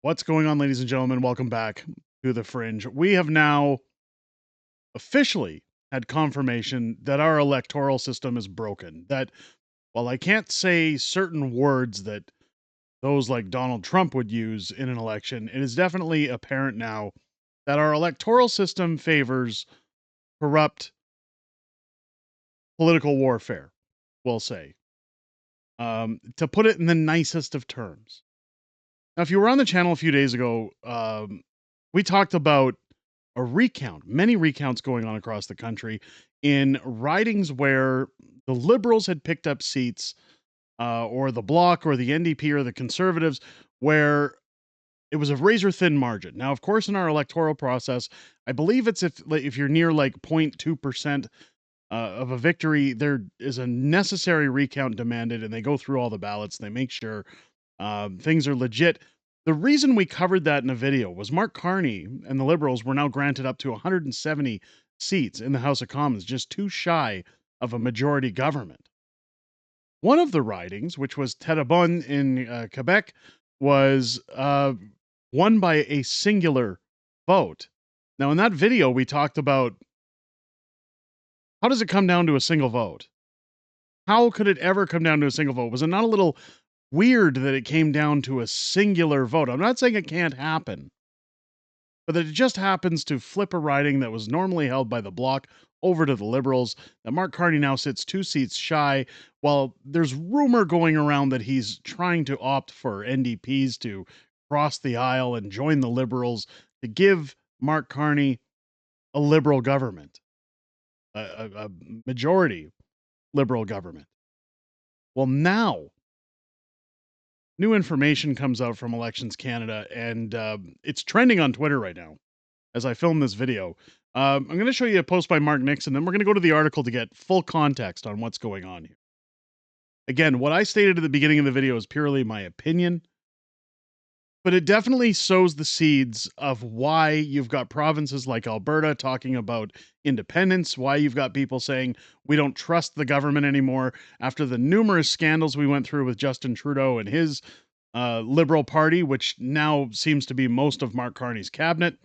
What's going on, ladies and gentlemen? Welcome back to the Fringe. We have now officially had confirmation that our electoral system is broken. That while I can't say certain words that those like Donald Trump would use in an election, it is definitely apparent now that our electoral system favors corrupt political warfare, we'll say, to put it in the nicest of terms. Now, if you were on the channel a few days ago, we talked about a recount, many recounts going on across the country in ridings where the Liberals had picked up seats, or the Bloc, or the NDP, or the Conservatives, where it was a razor thin margin. Now, of course, in our electoral process, I believe it's if you're near like 0.2% of a victory, there is a necessary recount demanded, and they go through all the ballots. They make sure things are legit. The reason we covered that in a video was Mark Carney and the Liberals were now granted up to 170 seats in the House of Commons, just too shy of a majority government. One of the ridings, which was Terrebonne in Quebec, was won by a singular vote. Now, in that video, we talked about how does it come down to a single vote? How could it ever come down to a single vote? Was it not a little weird that it came down to a singular vote? I'm not saying it can't happen, but that it just happens to flip a riding that was normally held by the Bloc over to the Liberals, that Mark Carney now sits 2 seats shy, while there's rumor going around that he's trying to opt for NDPs to cross the aisle and join the Liberals to give Mark Carney a Liberal government, a majority Liberal government. Well, now new information comes out from Elections Canada, and it's trending on Twitter right now as I film this video. I'm going to show you a post by Mark Nixon, then we're going to go to the article to get full context on what's going on here. Again, what I stated at the beginning of the video is purely my opinion, but it definitely sows the seeds of why you've got provinces like Alberta talking about independence, why you've got people saying we don't trust the government anymore after the numerous scandals we went through with Justin Trudeau and his Liberal Party, which now seems to be most of Mark Carney's cabinet.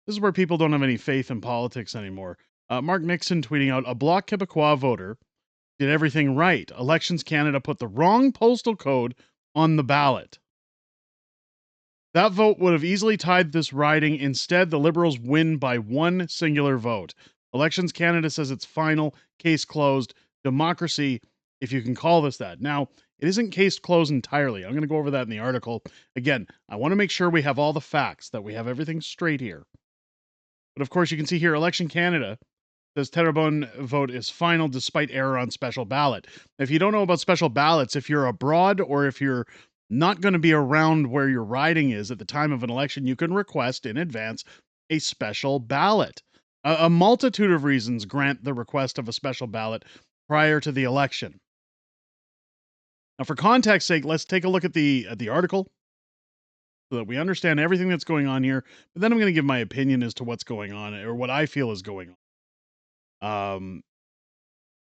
This is where people don't have any faith in politics anymore. Mark Nixon tweeting out, a Bloc Québécois voter did everything right. Elections Canada put the wrong postal code on the ballot. That vote would have easily tied this riding. Instead, the Liberals win by one singular vote. Elections Canada says it's final, case closed, democracy, if you can call this that. Now, it isn't case closed entirely. I'm going to go over that in the article. Again, I want to make sure we have all the facts, that we have everything straight here. But of course, you can see here, Election Canada says Terrebonne vote is final despite error on special ballot. If you don't know about special ballots, if you're abroad or if you're not going to be around where your riding is at the time of an election, you can request in advance a special ballot. A multitude of reasons grant the request of a special ballot prior to the election. Now, for context sake, let's take a look at the article so that we understand everything that's going on here. But then I'm going to give my opinion as to what's going on, or what I feel is going on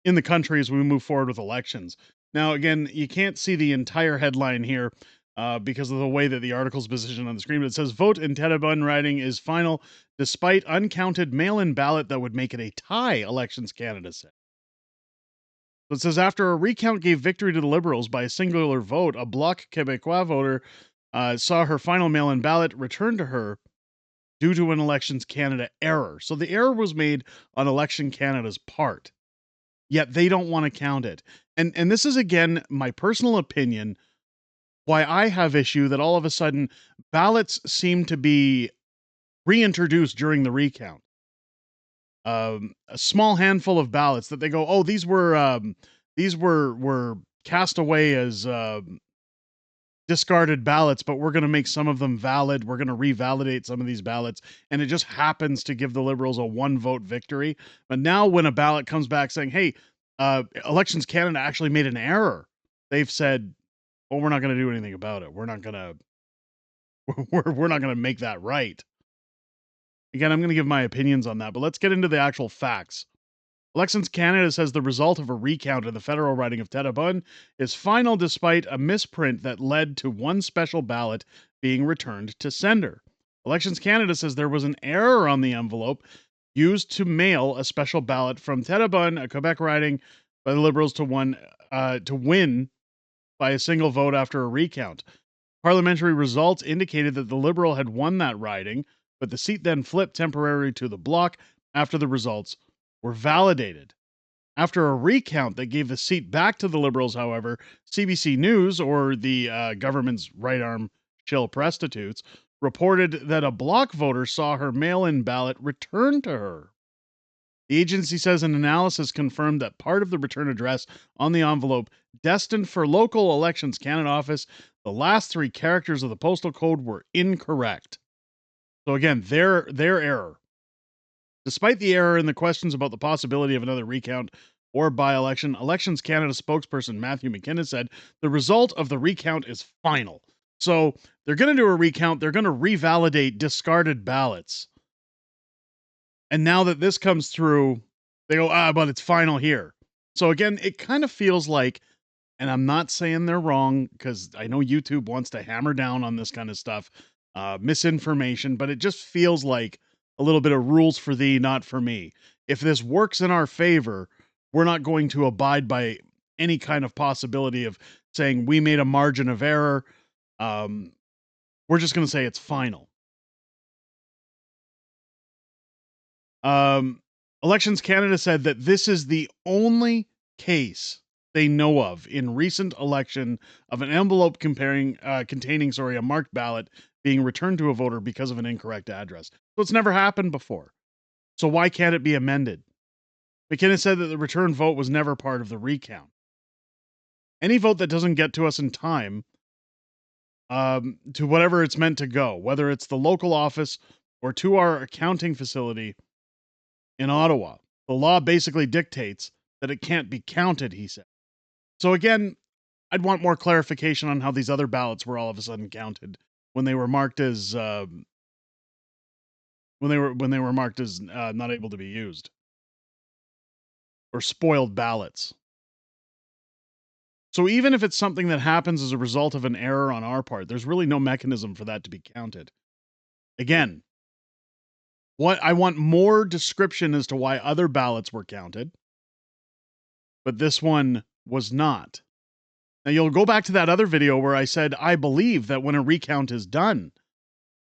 in the country as we move forward with elections. Now, again, you can't see the entire headline here because of the way that the article's positioned on the screen, but it says, vote in Terrebonne riding is final despite uncounted mail-in ballot that would make it a tie, Elections Canada said. So it says, after a recount gave victory to the Liberals by a singular vote, a Bloc Québécois voter saw her final mail-in ballot returned to her due to an Elections Canada error. So the error was made on Election Canada's part, yet they don't want to count it. And this is, again, my personal opinion, why I have issue that all of a sudden ballots seem to be reintroduced during the recount. A small handful of ballots that they go, oh, these were cast away as discarded ballots, but we're going to make some of them valid. We're going to revalidate some of these ballots. And it just happens to give the Liberals a 1-vote victory. But now when a ballot comes back saying, hey, Elections Canada actually made an error, they've said, well, we're not going to do anything about it. We're not going to, we're not going to make that right. Again, I'm going to give my opinions on that, but let's get into the actual facts. Elections Canada says the result of a recount in the federal riding of Terrebonne is final despite a misprint that led to one special ballot being returned to sender. Elections Canada says there was an error on the envelope used to mail a special ballot from Terrebonne, a Quebec riding, by the Liberals to win by a single vote after a recount. Parliamentary results indicated that the Liberal had won that riding, but the seat then flipped temporarily to the Bloc after the results were validated. After a recount that gave the seat back to the Liberals, however, CBC News, or the government's right arm shill prostitutes, reported that a Bloc voter saw her mail in ballot returned to her. The agency says an analysis confirmed that part of the return address on the envelope destined for local Elections Canada office, the last three characters of the postal code were incorrect. So again, their error. Despite the error in the questions about the possibility of another recount or by-election, Elections Canada spokesperson Matthew McKinnon said the result of the recount is final. So they're going to do a recount. They're going to revalidate discarded ballots. And now that this comes through, they go, but it's final here. So again, it kind of feels like, and I'm not saying they're wrong because I know YouTube wants to hammer down on this kind of stuff, misinformation, but it just feels like a little bit of rules for thee, not for me. If this works in our favor, we're not going to abide by any kind of possibility of saying we made a margin of error. We're just going to say it's final. Elections Canada said that this is the only case they know of in recent election of an envelope containing a marked ballot being returned to a voter because of an incorrect address. So it's never happened before. So why can't it be amended? McKinnon said that the return vote was never part of the recount. Any vote that doesn't get to us in time, to whatever it's meant to go, whether it's the local office or to our accounting facility in Ottawa, the law basically dictates that it can't be counted, he said. So again, I'd want more clarification on how these other ballots were all of a sudden counted when they were marked as not able to be used, or spoiled ballots. So even if it's something that happens as a result of an error on our part, there's really no mechanism for that to be counted. Again, what I want more description as to why other ballots were counted, but this one was not. Now you'll go back to that other video where I said I believe that when a recount is done,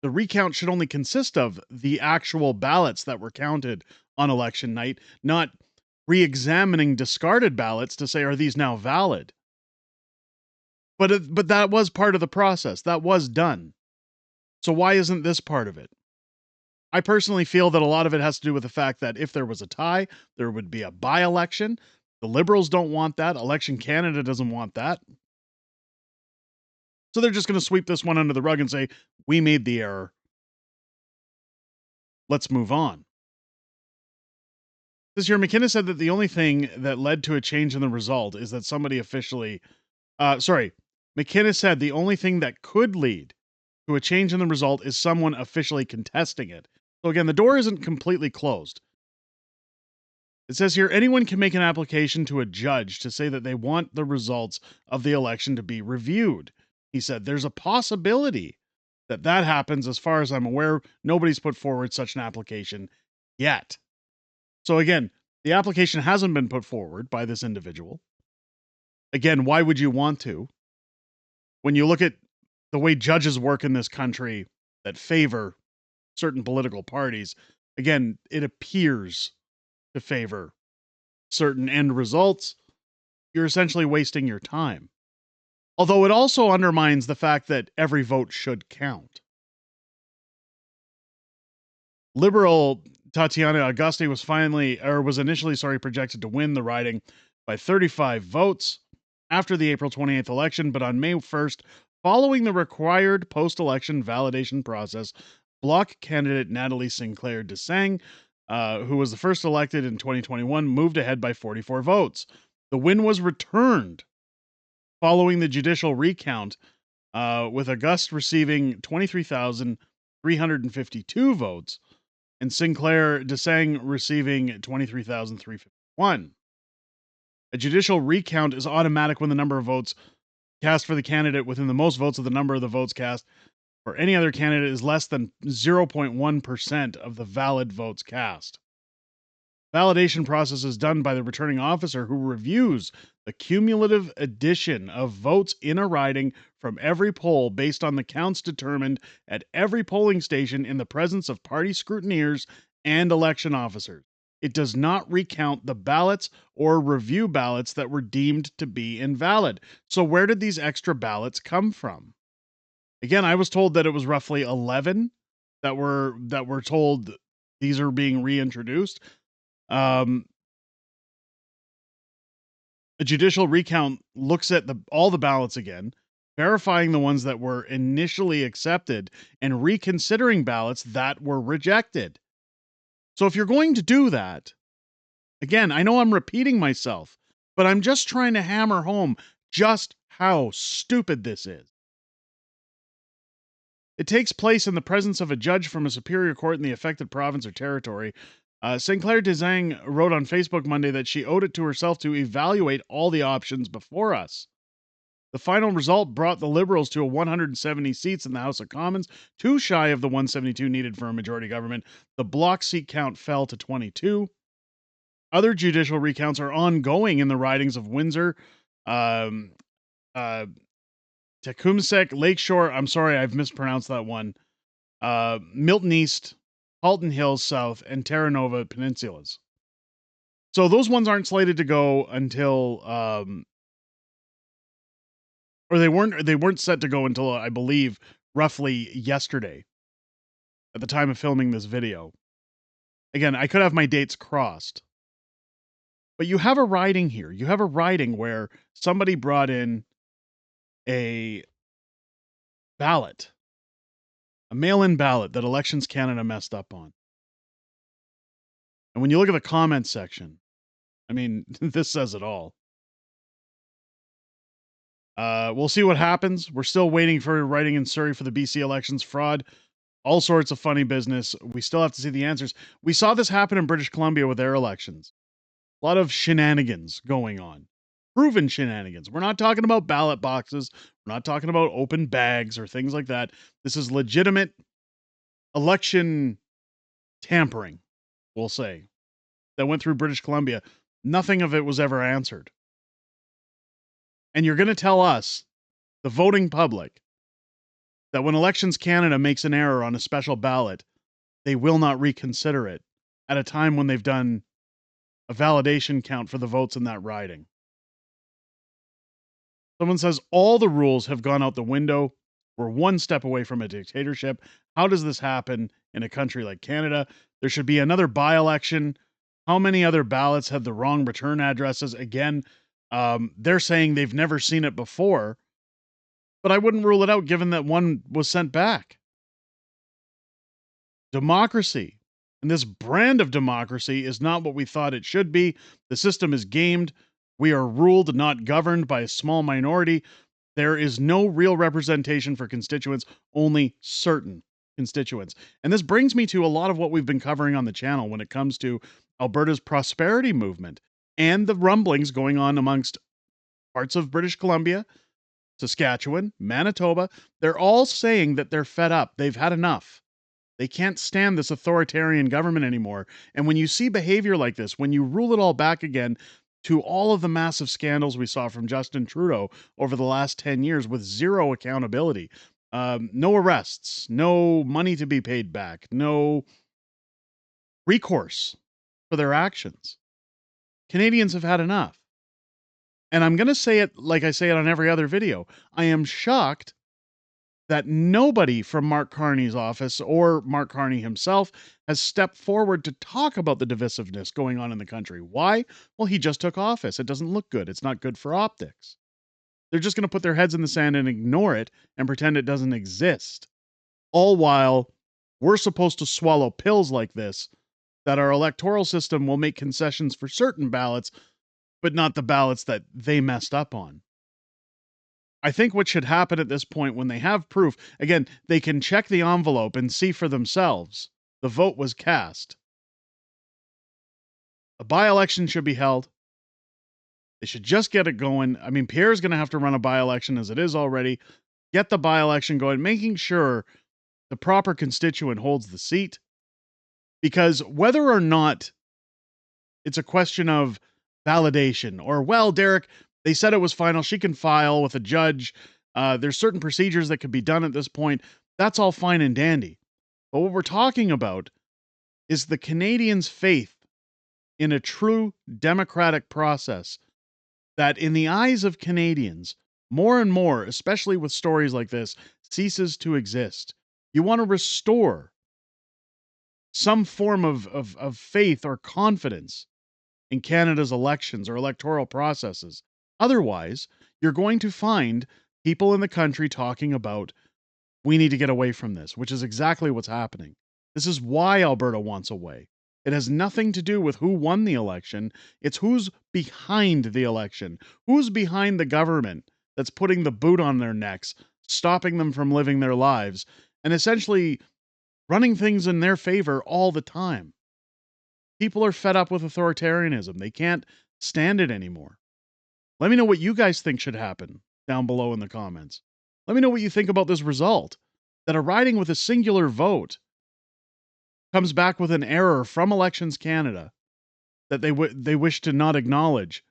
the recount should only consist of the actual ballots that were counted on election night, not re-examining discarded ballots to say, are these now valid? But that was part of the process. That was done. So why isn't this part of it? I personally feel that a lot of it has to do with the fact that if there was a tie, there would be a by-election. The Liberals don't want that. Election Canada doesn't want that. So they're just going to sweep this one under the rug and say, we made the error. Let's move on. This year, McKinnon said that the only thing that led to a change in the result is that somebody McKinnon said the only thing that could lead to a change in the result is someone officially contesting it. So again, the door isn't completely closed. It says here, anyone can make an application to a judge to say that they want the results of the election to be reviewed. He said there's a possibility that happens. As far as I'm aware, nobody's put forward such an application yet. So again, the application hasn't been put forward by this individual. Again, why would you want to? When you look at the way judges work in this country that favor certain political parties, again, it appears to favor certain end results. You're essentially wasting your time. Although it also undermines the fact that every vote should count. Liberal Tatiana Auguste was initially projected to win the riding by 35 votes after the April 28th election, but on May 1st, following the required post-election validation process, Bloc candidate Natalie Sinclair de Singh, who was the first elected in 2021, moved ahead by 44 votes. The win was returned following the judicial recount, with Auguste receiving 23,352 votes and Sinclair de Singh receiving 23,350. 1. A judicial recount is automatic when the number of votes cast for the candidate within the most votes of the number of the votes cast for any other candidate is less than 0.1% of the valid votes cast. Validation process is done by the returning officer who reviews the cumulative addition of votes in a riding from every poll based on the counts determined at every polling station in the presence of party scrutineers and election officers. It does not recount the ballots or review ballots that were deemed to be invalid. So where did these extra ballots come from? Again, I was told that it was roughly 11 that were told these are being reintroduced. A judicial recount looks at all the ballots again, verifying the ones that were initially accepted and reconsidering ballots that were rejected. So if you're going to do that, again, I know I'm repeating myself, but I'm just trying to hammer home just how stupid this is. It takes place in the presence of a judge from a superior court in the affected province or territory. Sinclair Desang wrote on Facebook Monday that she owed it to herself to evaluate all the options before us. The final result brought the Liberals to 170 seats in the House of Commons, too shy of the 172 needed for a majority government. The block seat count fell to 22. Other judicial recounts are ongoing in the ridings of Windsor, um, uh, Tecumseh, Lakeshore. I'm sorry, I've mispronounced that one. Milton East, Halton Hills South, and Terra Nova Peninsulas. So those ones aren't slated to go until, or they weren't set to go until I believe roughly yesterday, at the time of filming this video. Again, I could have my dates crossed, but you have a riding here. You have a riding where somebody brought in a ballot, a mail-in ballot that Elections Canada messed up on. And when you look at the comments section, I mean, this says it all. We'll see what happens. We're still waiting for writing in Surrey for the BC elections fraud. All sorts of funny business. We still have to see the answers. We saw this happen in British Columbia with their elections. A lot of shenanigans going on. Proven shenanigans. We're not talking about ballot boxes. We're not talking about open bags or things like that. This is legitimate election tampering, we'll say, that went through British Columbia. Nothing of it was ever answered. And you're going to tell us, the voting public, that when Elections Canada makes an error on a special ballot, they will not reconsider it at a time when they've done a validation count for the votes in that riding. Someone says all the rules have gone out the window. We're one step away from a dictatorship. How does this happen in a country like Canada? There should be another by-election. How many other ballots had the wrong return addresses? Again, they're saying they've never seen it before, but I wouldn't rule it out given that one was sent back. Democracy, and this brand of democracy, is not what we thought it should be. The system is gamed. We are ruled, not governed, by a small minority. There is no real representation for constituents, only certain constituents. And this brings me to a lot of what we've been covering on the channel when it comes to Alberta's prosperity movement and the rumblings going on amongst parts of British Columbia, Saskatchewan, Manitoba. They're all saying that they're fed up. They've had enough. They can't stand this authoritarian government anymore. And when you see behavior like this, when you rule it all back again to all of the massive scandals we saw from Justin Trudeau over the last 10 years with zero accountability, no arrests, no money to be paid back, no recourse for their actions, Canadians have had enough. And I'm going to say it like I say it on every other video. I am shocked that nobody from Mark Carney's office or Mark Carney himself has stepped forward to talk about the divisiveness going on in the country. Why? Well, he just took office. It doesn't look good. It's not good for optics. They're just going to put their heads in the sand and ignore it and pretend it doesn't exist. All while we're supposed to swallow pills like this, that our electoral system will make concessions for certain ballots, but not the ballots that they messed up on. I think what should happen at this point, when they have proof, again, they can check the envelope and see for themselves the vote was cast. A by-election should be held. They should just get it going. I mean, Pierre's going to have to run a by-election as it is already. Get the by-election going, making sure the proper constituent holds the seat. Because whether or not it's a question of validation or, well, Derek, they said it was final, she can file with a judge. There's certain procedures that could be done at this point. That's all fine and dandy. But what we're talking about is the Canadians' faith in a true democratic process that, in the eyes of Canadians, more and more, especially with stories like this, ceases to exist. You want to restore some form of faith or confidence in Canada's elections or electoral processes. Otherwise, you're going to find people in the country talking about, we need to get away from this, which is exactly what's happening. This is why Alberta wants away. It has nothing to do with who won the election. It's who's behind the election, who's behind the government that's putting the boot on their necks, stopping them from living their lives, and essentially running things in their favor all the time. People are fed up with authoritarianism. They can't stand it anymore. Let me know what you guys think should happen down below in the comments. Let me know what you think about this result, that a riding with a singular vote comes back with an error from Elections Canada that they wish to not acknowledge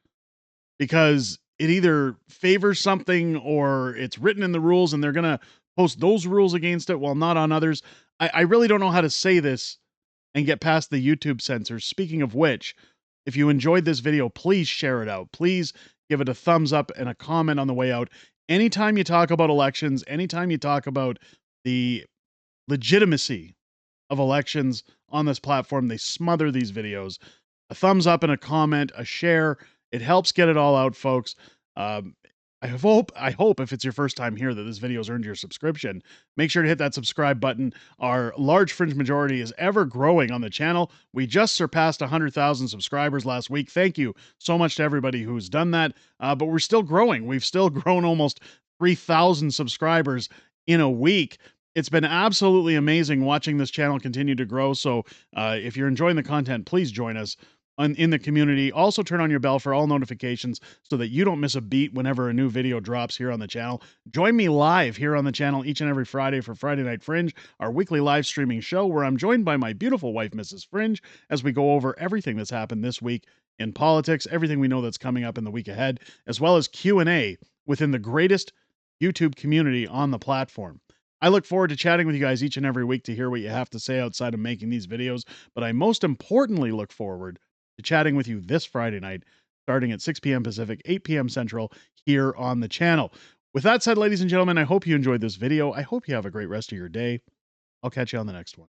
because it either favors something or it's written in the rules and they're going to post those rules against it while not on others. I really don't know how to say this and get past the YouTube censors. Speaking of which, if you enjoyed this video, please share it out. Please give it a thumbs up and a comment on the way out. Anytime you talk about elections, anytime you talk about the legitimacy of elections on this platform, they smother these videos. A thumbs up and a comment, a share. It helps get it all out, folks. I hope if it's your first time here that this video has earned your subscription. Make sure to hit that subscribe button. Our large Fringe majority is ever growing on the channel. We just surpassed 100,000 subscribers last week. Thank you so much to everybody who's done that. But we're still growing. We've still grown almost 3,000 subscribers in a week. It's been absolutely amazing watching this channel continue to grow. So if you're enjoying the content, please join us in the community. Also turn on your bell for all notifications so that you don't miss a beat whenever a new video drops here on the channel. Join me live here on the channel each and every Friday for Friday Night Fringe, our weekly live streaming show where I'm joined by my beautiful wife, Mrs. Fringe, as we go over everything that's happened this week in politics, everything we know that's coming up in the week ahead, as well as Q&A within the greatest YouTube community on the platform. I look forward to chatting with you guys each and every week to hear what you have to say outside of making these videos, but I most importantly look forward to chatting with you this Friday night, starting at 6 p.m. Pacific, 8 p.m. Central, here on the channel. With that said, ladies and gentlemen, I hope you enjoyed this video. I hope you have a great rest of your day. I'll catch you on the next one.